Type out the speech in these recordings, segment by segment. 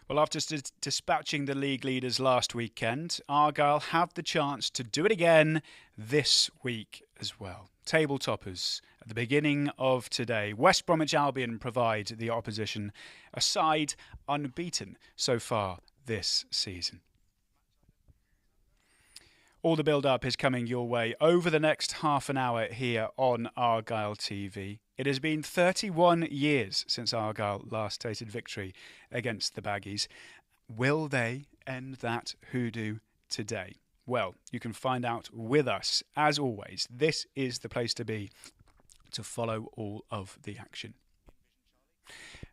Well, after dispatching the league leaders last weekend, Argyle have the chance to do it again this week as well. Table toppers at the beginning of today. West Bromwich Albion provide the opposition a side unbeaten so far this season. All the build-up is coming your way over the next half an hour here on Argyle TV. It has been 31 years since Argyle last tasted victory against the Baggies. Will they end that hoodoo today? Well, you can find out with us. As always, this is the place to be to follow all of the action.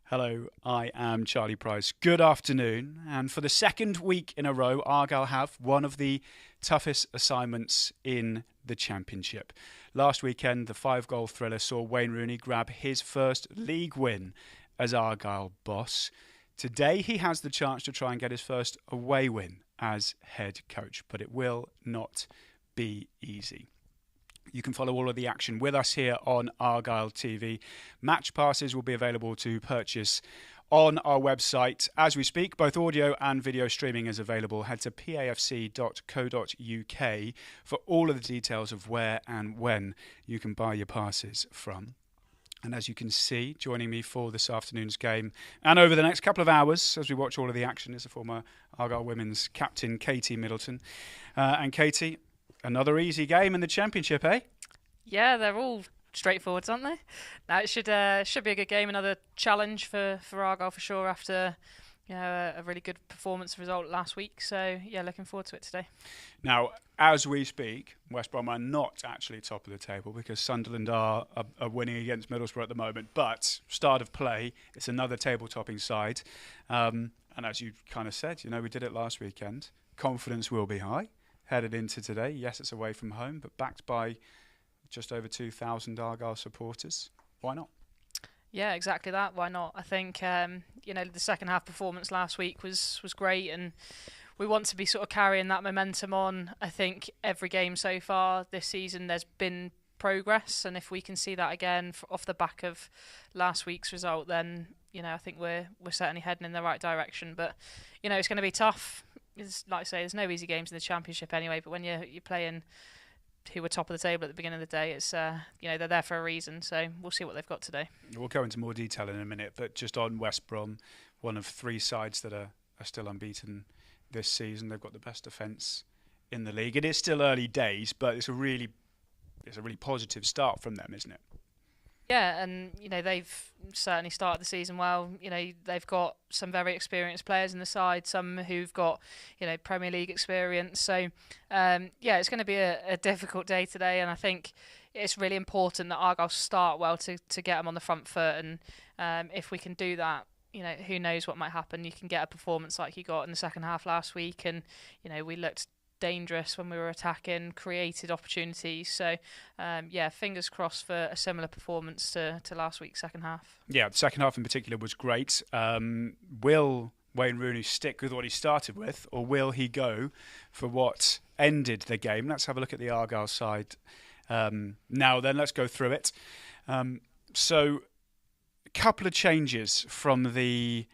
Hello, I am Charlie Price. Good afternoon. And for the second week in a row, Argyle have one of the toughest assignments in the Championship. Last weekend, the 5-goal thriller saw Wayne Rooney grab his first league win as Argyle boss. Today, he has the chance to try and get his first away win as head coach, but it will not be easy. You can follow all of the action with us here on Argyle TV. Match passes will be available to purchase on our website as we speak. Both audio and video streaming is available. Head to pafc.co.uk for all of the details of where and when you can buy your passes from. And as you can see, joining me for this afternoon's game and over the next couple of hours as we watch all of the action is the former Argyle women's captain, Katie Middleton. And Katie, another easy game in the Championship, eh? Yeah, they're all straightforward, aren't they? Now it should be a good game. Another challenge for Argyle for sure after a really good performance result last week. So yeah, looking forward to it today. Now, as we speak, West Brom are not actually top of the table because Sunderland are winning against Middlesbrough at the moment. But start of play, it's another table-topping side. And as you kind of said, we did it last weekend. Confidence will be high headed into today. Yes, it's away from home, but backed by just over 2,000 Argyle supporters. Why not? Yeah, exactly that. Why not? I think the second half performance last week was great, and we want to be sort of carrying that momentum on. I think every game so far this season there's been progress, and if we can see that again off the back of last week's result, then I think we're certainly heading in the right direction. But it's going to be tough. Like I say, there's no easy games in the Championship anyway. But when you're playing who were top of the table at the beginning of the day, it's they're there for a reason. So we'll see what they've got today. We'll go into more detail in a minute, but just on West Brom, one of three sides that are still unbeaten this season. They've got the best defence in the league. It is still early days, but it's a really positive start from them, isn't it? Yeah, and they've certainly started the season well. They've got some very experienced players in the side, some who've got Premier League experience. So it's going to be a difficult day today, and I think it's really important that Argyle start well to get them on the front foot. And if we can do that, who knows what might happen. You can get a performance like you got in the second half last week, and we looked dangerous when we were attacking, created opportunities. So, fingers crossed for a similar performance to last week's second half. Yeah, the second half in particular was great. Will Wayne Rooney stick with what he started with, or will he go for what ended the game? Let's have a look at the Argyle side now then. Let's go through it. So, a couple of changes from the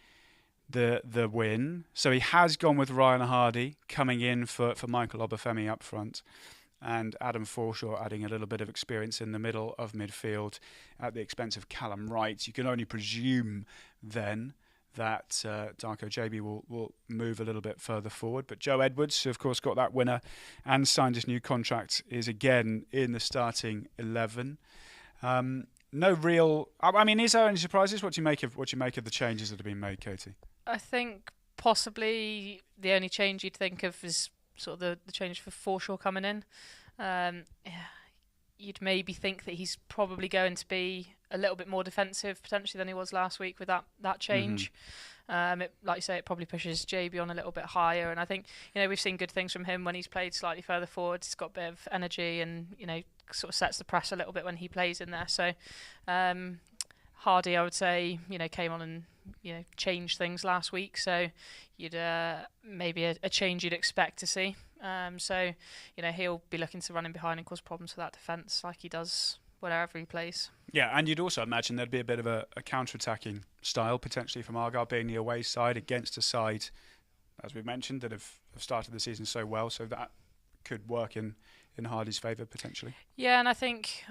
win. So he has gone with Ryan Hardy coming in for Michael Obafemi up front, and Adam Forshaw adding a little bit of experience in the middle of midfield at the expense of Callum Wright. You can only presume then that Darko JB will move a little bit further forward. But Joe Edwards, who of course got that winner and signed his new contract, is again in the starting 11. No real. Is there any surprises? What do you make of the changes that have been made, Katie? I think possibly the only change you'd think of is sort of the change for Forshaw coming in. You'd maybe think that he's probably going to be a little bit more defensive potentially than he was last week with that change. Mm-hmm. Like you say, it probably pushes JB on a little bit higher, and I think we've seen good things from him when he's played slightly further forward. He's got a bit of energy and sort of sets the press a little bit when he plays in there. So Hardy, I would say, came on and changed things last week. So you'd maybe a change you'd expect to see. He'll be looking to run in behind and cause problems for that defence like he does wherever he plays. Yeah, and you'd also imagine there'd be a bit of a counter-attacking style potentially from Argyle being the away side against a side, as we mentioned, that have started the season so well. So that could work in Hardy's favour potentially. Yeah, and I think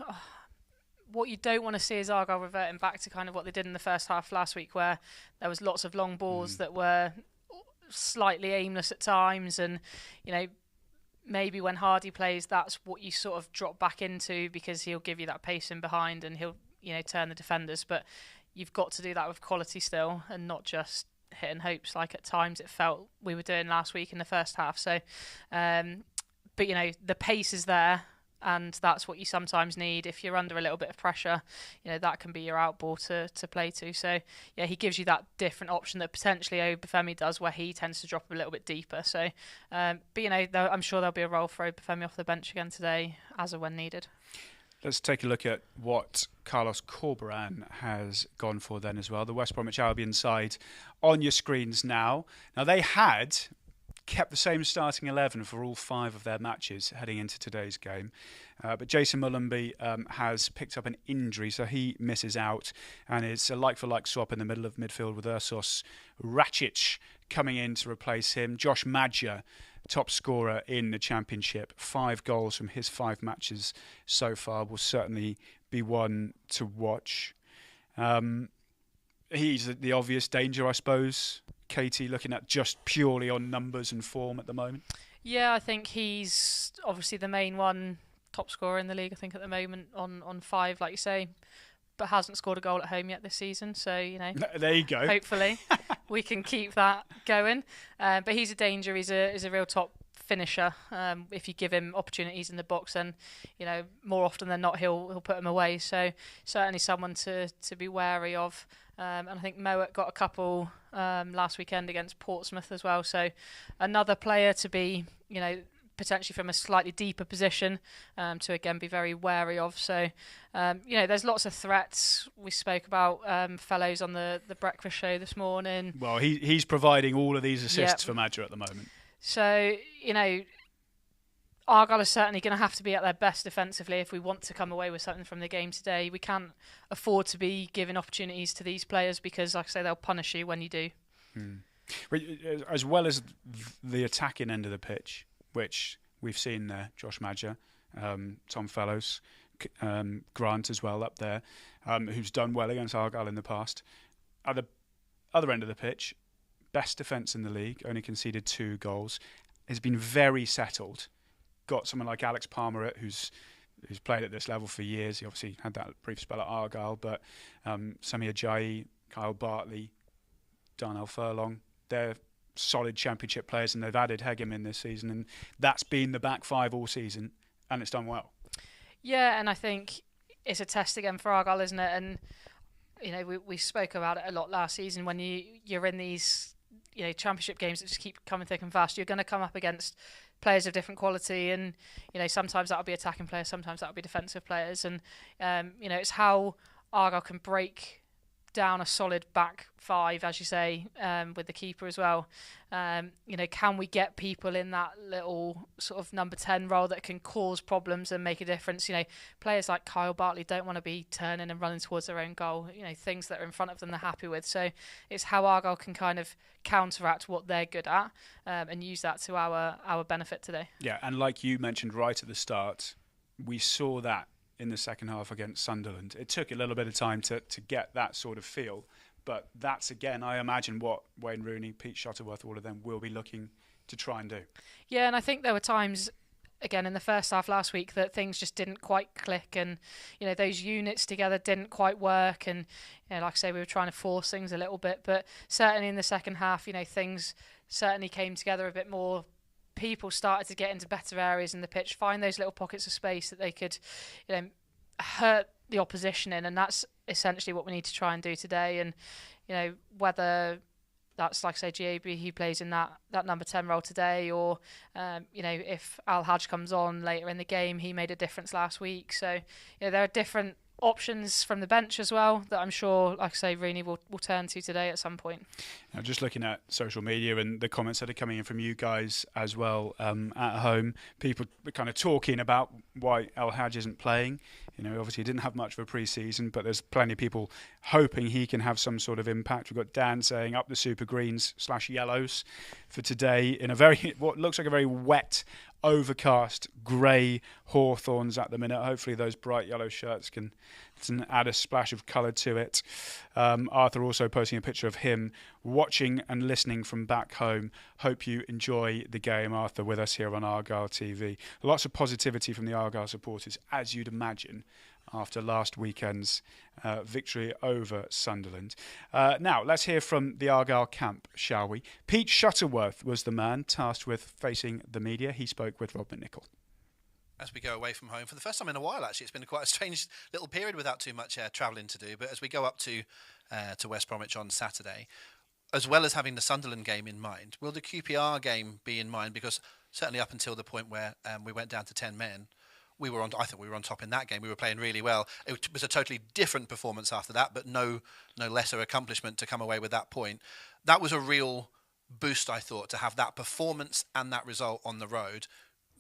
what you don't want to see is Argyle reverting back to kind of what they did in the first half last week, where there was lots of long balls that were slightly aimless at times, and maybe when Hardy plays, that's what you sort of drop back into, because he'll give you that pace in behind and he'll turn the defenders. But you've got to do that with quality still, and not just hitting hopes like at times it felt we were doing last week in the first half. So, but the pace is there, and that's what you sometimes need if you're under a little bit of pressure. That can be your outball to play to. So yeah, he gives you that different option that potentially Obafemi does, where he tends to drop a little bit deeper. So, but I'm sure there'll be a role for Obafemi off the bench again today, as or when needed. Let's take a look at what Carlos Corberán has gone for then as well. The West Bromwich Albion side on your screens now. Now, they had kept the same starting 11 for all 5 of their matches heading into today's game. But Jason Mullenby has picked up an injury, so he misses out. And it's a like-for-like swap in the middle of midfield with Ursos Racic coming in to replace him. Josh Madger, top scorer in the Championship, 5 goals from his 5 matches so far, will certainly be one to watch. He's the obvious danger, I suppose. Katie, looking at just purely on numbers and form at the moment? Yeah, I think he's obviously the main one, top scorer in the league, I think, at the moment on 5, like you say, but hasn't scored a goal at home yet this season. So, there you go. Hopefully we can keep that going. But he's a danger. He's a real top finisher. If you give him opportunities in the box, then more often than not he'll put them away. So certainly someone to be wary of. And I think Mowat got a couple last weekend against Portsmouth as well. So another player to be, potentially from a slightly deeper position, to again be very wary of. So, there's lots of threats. We spoke about Fellows on the breakfast show this morning. Well, he's providing all of these assists for Madger at the moment. So, Argyle is certainly going to have to be at their best defensively if we want to come away with something from the game today. We can't afford to be giving opportunities to these players, because, like I say, they'll punish you when you do. As well as the attacking end of the pitch, which we've seen there, Josh Madger, Tom Fellows, Grant as well up there, who's done well against Argyle in the past. At the other end of the pitch, best defence in the league, only conceded 2 goals, has been very settled. Got someone like Alex Palmer, who's played at this level for years. He obviously had that brief spell at Argyle, but Sami Ajayi, Kyle Bartley, Darnell Furlong, they're solid Championship players, and they've added Hegem in this season, and that's been the back 5 all season, and it's done well. Yeah, and I think it's a test again for Argyle, isn't it? And we spoke about it a lot last season. When you're in these Championship games that just keep coming thick and fast, you're going to come up against players of different quality, and sometimes that'll be attacking players, sometimes that'll be defensive players, and it's how Argyle can break down a solid back 5, as you say, with the keeper as well. Can we get people in that little sort of number 10 role that can cause problems and make a difference? Players like Kyle Bartley don't want to be turning and running towards their own goal. Things that are in front of them they're happy with. So it's how Argyle can kind of counteract what they're good at, and use that to our benefit today. Yeah, and like you mentioned right at the start, we saw that in the second half against Sunderland. It took a little bit of time to get that sort of feel, but that's, again, I imagine what Wayne Rooney, Pete Shuttleworth, all of them will be looking to try and do. Yeah, and I think there were times, again, in the first half last week that things just didn't quite click, and those units together didn't quite work, and like I say, we were trying to force things a little bit, but certainly in the second half, things certainly came together a bit more. People started to get into better areas in the pitch, find those little pockets of space that they could, hurt the opposition in, and that's essentially what we need to try and do today. And whether that's, like I say, GAB, he plays in that number 10 role today, or if Al Hajj comes on later in the game, he made a difference last week. So there are different options from the bench as well that I'm sure, like I say, Rooney will turn to today at some point. Now, just looking at social media and the comments that are coming in from you guys as well at home, people are kind of talking about why El Hadj isn't playing. Obviously he didn't have much of a pre-season, but there's plenty of people hoping he can have some sort of impact. We've got Dan saying up the super greens / yellows for today in what looks like a very wet, overcast grey Hawthorns at the minute. Hopefully those bright yellow shirts can add a splash of colour to it. Arthur also posting a picture of him watching and listening from back home. Hope you enjoy the game, Arthur, with us here on Argyle TV. Lots of positivity from the Argyle supporters, as you'd imagine, after last weekend's victory over Sunderland. Now, let's hear from the Argyle camp, shall we? Pete Shuttleworth was the man tasked with facing the media. He spoke with Rob McNichol. As we go away from home, for the first time in a while, actually, it's been quite a strange little period without too much travelling to do. But as we go up to West Bromwich on Saturday, as well as having the Sunderland game in mind, will the QPR game be in mind? Because certainly up until the point where we went down to 10 men, I thought we were on top in that game. We were playing really well. It was a totally different performance after that, but no lesser accomplishment to come away with that point. That was a real boost, I thought, to have that performance and that result on the road.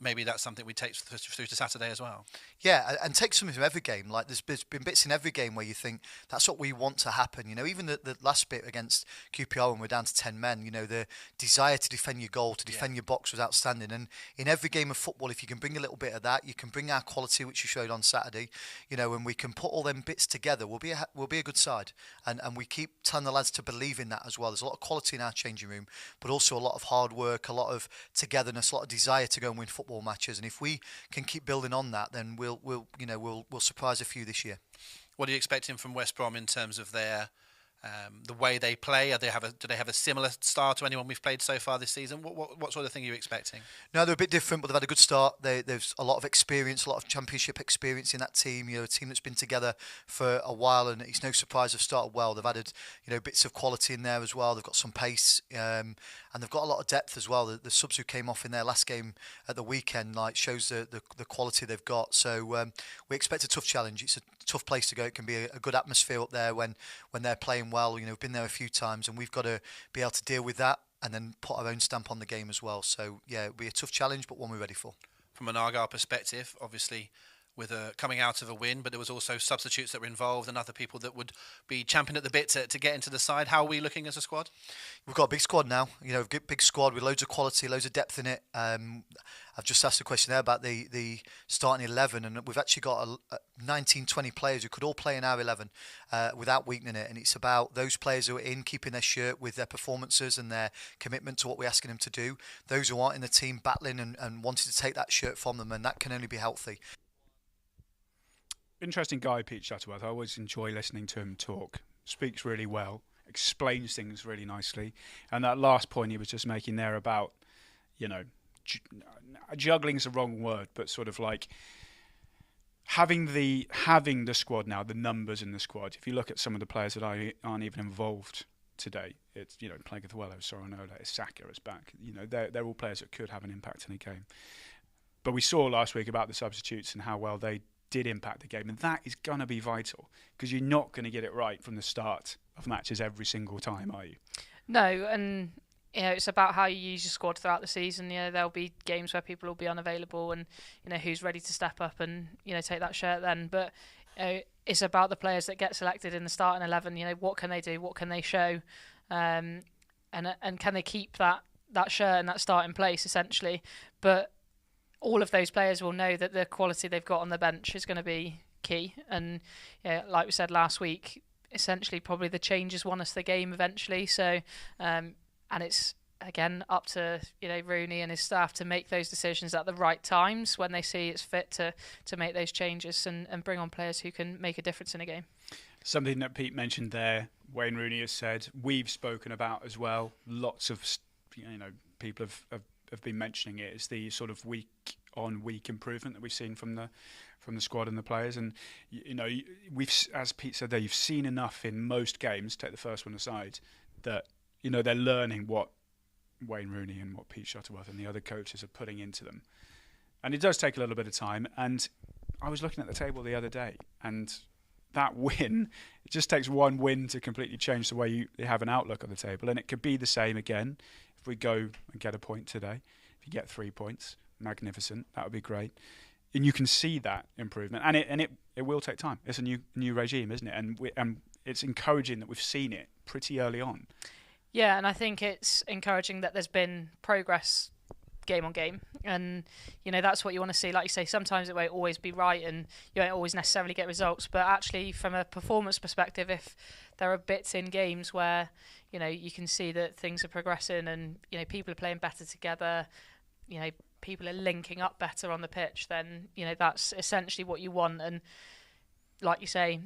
Maybe that's something we take through to Saturday as well. Yeah, and take something from every game. Like there's been bits in every game where you think that's what we want to happen. Even the last bit against QPR when we're down to 10 men, the desire to defend your goal, to defend your box was outstanding. And in every game of football, if you can bring a little bit of that, you can bring our quality, which you showed on Saturday, and we can put all them bits together, we'll be a good side. And we keep telling the lads to believe in that as well. There's a lot of quality in our changing room, but also a lot of hard work, a lot of togetherness, a lot of desire to go and win football matches, and if we can keep building on that, then we'll surprise a few this year. What are you expecting from West Brom in terms of their the way they play? Do they have a similar start to anyone we've played so far this season? What sort of thing are you expecting? No, they're a bit different, but they've had a good start. There's a lot of experience, a lot of championship experience in that team. A team that's been together for a while, and it's no surprise they've started well. They've added bits of quality in there as well. They've got some pace, and they've got a lot of depth as well. The subs who came off in their last game at the weekend shows the quality they've got. So we expect a tough challenge. It's a tough place to go. It can be a good atmosphere up there when they're playing well. We've been there a few times, and we've got to be able to deal with that and then put our own stamp on the game as well. So yeah, it'll be a tough challenge, but one we're ready for. From an Argyle perspective, obviously with coming out of a win, but there was also substitutes that were involved and other people that would be champing at the bit to get into the side. How are we looking as a squad? We've got a big squad now. We've got a big squad with loads of quality, loads of depth in it. I've just asked a question there about the starting 11, and we've actually got 19, 20 players who could all play in our 11 without weakening it. And it's about those players who are in, keeping their shirt with their performances and their commitment to what we're asking them to do. Those who aren't in the team battling and wanting to take that shirt from them, and that can only be healthy. Interesting guy, Pete Shuttleworth. I always enjoy listening to him talk. Speaks really well, explains things really nicely. And that last point he was just making there about, juggling's the wrong word, but sort of like having the squad now, the numbers in the squad. If you look at some of the players that aren't even involved today, it's Plankathwello, Sorinola, Saka is back. They're all players that could have an impact in a game. But we saw last week about the substitutes and how well they did impact the game, and that is going to be vital because you're not going to get it right from the start of matches every single time, are you? No, and it's about how you use your squad throughout the season. There'll be games where people will be unavailable, and who's ready to step up and take that shirt then. But it's about the players that get selected in the starting 11. What can they do? What can they show? And can they keep that shirt and that start in place essentially? But all of those players will know that the quality they've got on the bench is going to be key. And like we said last week, essentially probably the changes won us the game eventually. So, and it's again up to Rooney and his staff to make those decisions at the right times when they see it's fit to make those changes and bring on players who can make a difference in a game. Something that Pete mentioned there, Wayne Rooney has said, we've spoken about as well. Lots of people have been mentioning it. It's the sort of week-on-week improvement that we've seen from the squad and the players. And we've, as Pete said there, you've seen enough in most games. Take the first one aside, that they're learning what Wayne Rooney and what Pete Shuttleworth and the other coaches are putting into them. And it does take a little bit of time. And I was looking at the table the other day, and that win, it just takes one win to completely change the way you have an outlook on the table. And it could be the same again if we go and get a point today. If you get 3 points, magnificent. That would be great. And you can see that improvement. And it will take time. It's a new regime, isn't it? And it's encouraging that we've seen it pretty early on. Yeah, and I think it's encouraging that there's been progress game on game, and that's what you want to see. Like you say, sometimes it won't always be right and you won't always necessarily get results, but actually from a performance perspective, if there are bits in games where you can see that things are progressing and people are playing better together, people are linking up better on the pitch, then that's essentially what you want. And like you say,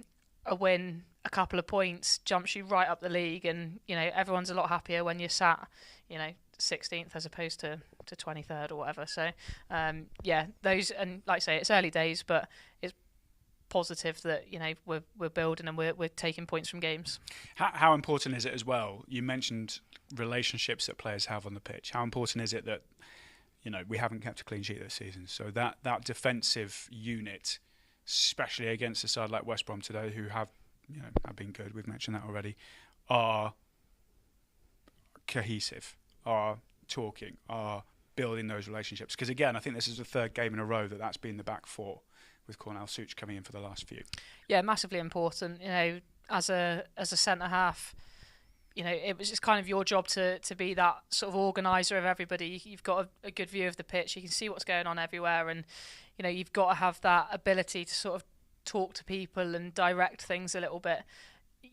a win, a couple of points jumps you right up the league, and everyone's a lot happier when you're sat 16th as opposed to 23rd or whatever. So those, and like I say, it's early days, but it's positive that we're building and we're taking points from games. How important is it as well? You mentioned relationships that players have on the pitch. How important is it that we haven't kept a clean sheet this season? So that defensive unit, especially against a side like West Brom today, who have been good, we've mentioned that already, are cohesive, are talking, are building those relationships. Because again, I think this is the third game in a row that's been the back four, with Cornell Such coming in for the last few. Yeah, massively important. As a centre half, it's kind of your job to be that sort of organiser of everybody. You've got a good view of the pitch. You can see what's going on everywhere, and you've got to have that ability to sort of talk to people and direct things a little bit.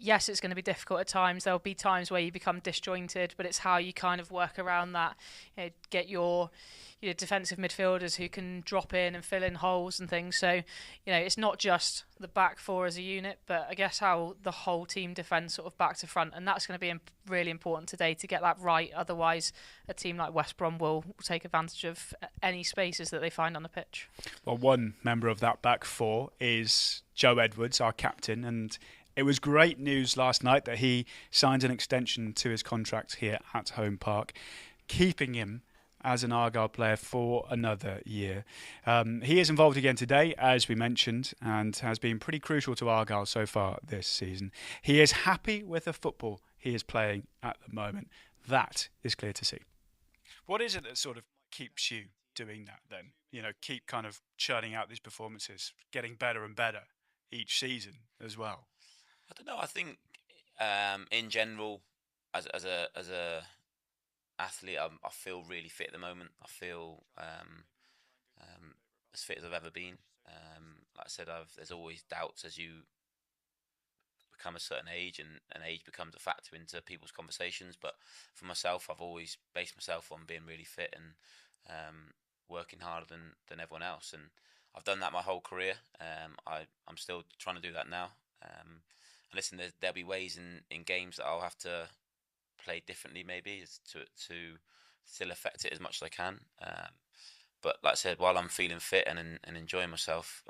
Yes, it's going to be difficult at times. There'll be times where you become disjointed, but it's how you kind of work around that. Get your defensive midfielders who can drop in and fill in holes and things. So, it's not just the back four as a unit, but I guess how the whole team defends sort of back to front. And that's going to be really important today to get that right. Otherwise, a team like West Brom will take advantage of any spaces that they find on the pitch. Well, one member of that back four is Joe Edwards, our captain, and it was great news last night that he signed an extension to his contract here at Home Park, keeping him as an Argyle player for another year. He is involved again today, as we mentioned, and has been pretty crucial to Argyle so far this season. He is happy with the football he is playing at the moment. That is clear to see. What is it that sort of keeps you doing that then? Keep kind of churning out these performances, getting better and better each season as well. I don't know. I think in general, as a athlete, I feel really fit at the moment. I feel as fit as I've ever been. Like I said, there's always doubts as you become a certain age, and age becomes a factor into people's conversations. But for myself, I've always based myself on being really fit and working harder than everyone else. And I've done that my whole career. I'm still trying to do that now. And listen, there'll be ways in games that I'll have to play differently, maybe, to still affect it as much as I can. But like I said, while I'm feeling fit and enjoying myself,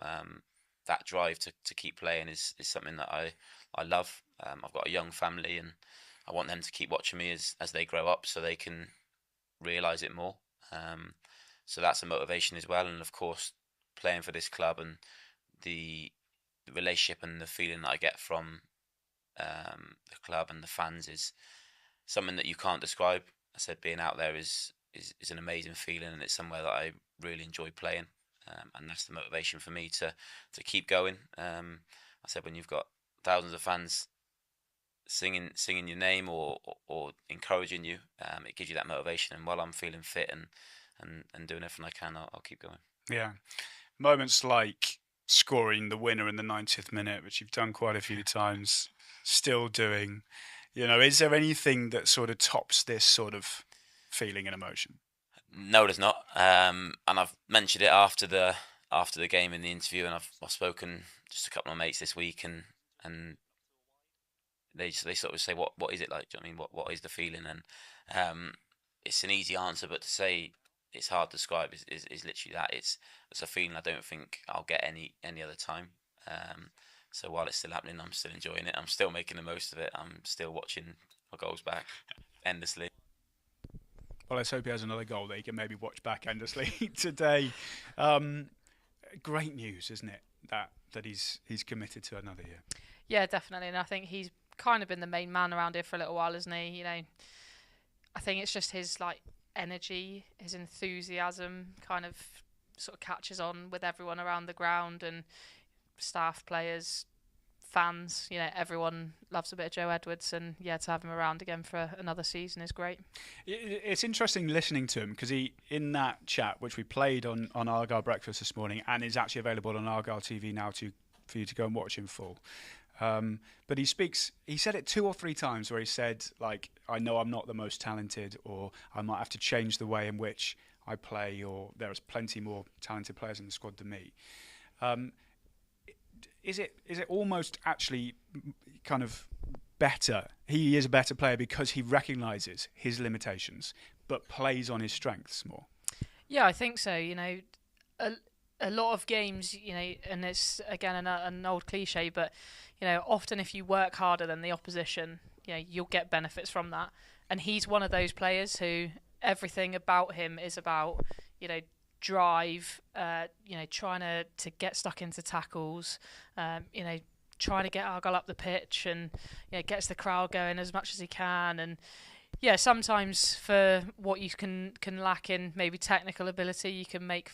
that drive to keep playing is something that I love. I've got a young family, and I want them to keep watching me as they grow up, so they can realise it more. So that's a motivation as well. And of course, playing for this club and the relationship and the feeling that I get from the club and the fans is something that you can't describe. I said being out there is an amazing feeling, and it's somewhere that I really enjoy playing, and that's the motivation for me to keep going. I said when you've got thousands of fans singing your name or encouraging you, it gives you that motivation. And while I'm feeling fit and doing everything I can, I'll keep going. Yeah, moments like scoring the winner in the 90th minute, which you've done quite a few times, still doing. Is there anything that sort of tops this sort of feeling and emotion? No, there's not. And I've mentioned it after the game in the interview, and I've spoken just a couple of mates this week, and they sort of say, what is it like? Do you know what I mean? What is the feeling? And it's an easy answer, but to say it's hard to describe is literally that. It's a feeling I don't think I'll get any other time. So while it's still happening, I'm still enjoying it. I'm still making the most of it. I'm still watching my goals back endlessly. Well, let's hope he has another goal that he can maybe watch back endlessly today. Great news, isn't it? that he's committed to another year. Yeah, definitely. And I think he's kind of been the main man around here for a little while, isn't he? You know, I think it's just his like energy, his enthusiasm kind of sort of catches on with everyone around the ground, and staff, players, fans, you know, everyone loves a bit of Joe Edwards, and yeah, to have him around again for another season is great. It's interesting listening to him, because he, in that chat which we played on Argyle Breakfast this morning, and is actually available on Argyle TV now for you to go and watch in full. But he said it 2 or 3 times where he said, like, I know I'm not the most talented, or I might have to change the way in which I play, or there's plenty more talented players in the squad than me. Is it almost actually kind of better? He is a better player because he recognises his limitations, but plays on his strengths more. Yeah, I think so. You know, a lot of games, you know, and it's again an old cliche, but you know, often if you work harder than the opposition, you know, you'll get benefits from that. And he's one of those players who everything about him is about, you know, drive, you know, trying to get stuck into tackles, you know, trying to get Argyle up the pitch, and you know, gets the crowd going as much as he can. And yeah, sometimes for what you can lack in maybe technical ability, you can make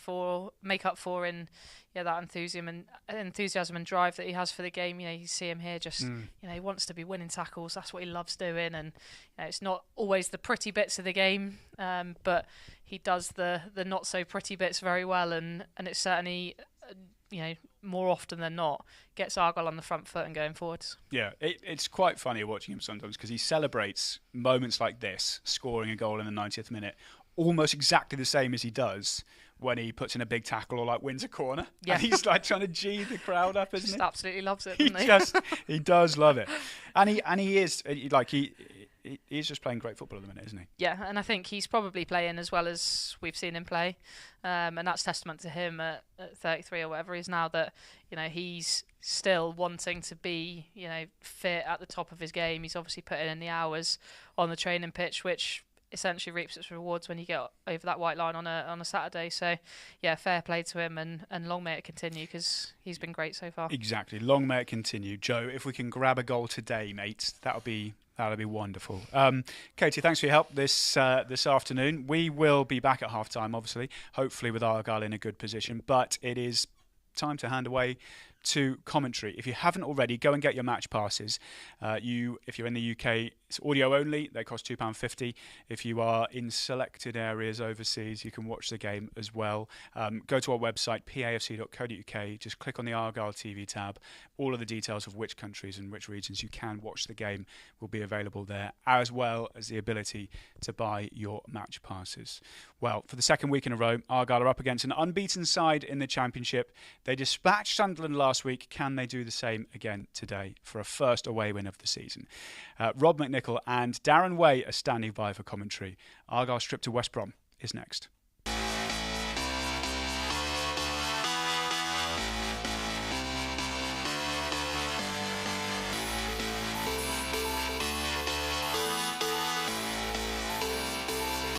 up for in that enthusiasm and drive that he has for the game. You know, you see him here just you know, he wants to be winning tackles. That's what he loves doing, and you know, it's not always the pretty bits of the game, but he does the not so pretty bits very well, and it's certainly you know, more often than not, gets Argyle on the front foot and going forwards. Yeah, it's quite funny watching him sometimes, because he celebrates moments like this, scoring a goal in the 90th minute, almost exactly the same as he does when he puts in a big tackle or like wins a corner. Yeah. And he's like trying to G the crowd up, isn't he? Just absolutely loves it, doesn't he? He does love it. And he is like he's just playing great football at the minute, isn't he? Yeah, and I think he's probably playing as well as we've seen him play, and that's testament to him at 33 or whatever he is now, that you know, he's still wanting to be, you know, fit at the top of his game. He's obviously putting in the hours on the training pitch, which essentially reaps its rewards when you get over that white line on a Saturday. So yeah, fair play to him, and long may it continue, because he's been great so far. Exactly, long may it continue. Joe, if we can grab a goal today, mate, that'll be wonderful. Katie, thanks for your help this afternoon. We will be back at half-time, obviously, hopefully with Argyle in a good position, but it is time to hand away to commentary. If you haven't already, go and get your match passes. If you're in the UK, it's audio only. They cost £2.50. If you are in selected areas overseas, you can watch the game as well. Go to our website, pafc.co.uk. Just click on the Argyle TV tab. All of the details of which countries and which regions you can watch the game will be available there, as well as the ability to buy your match passes. Well, for the second week in a row, Argyle are up against an unbeaten side in the Championship. They dispatched Sunderland last week. Can they do the same again today for a first away win of the season? Rob McNichol and Darren Way are standing by for commentary. Argyle's trip to West Brom is next.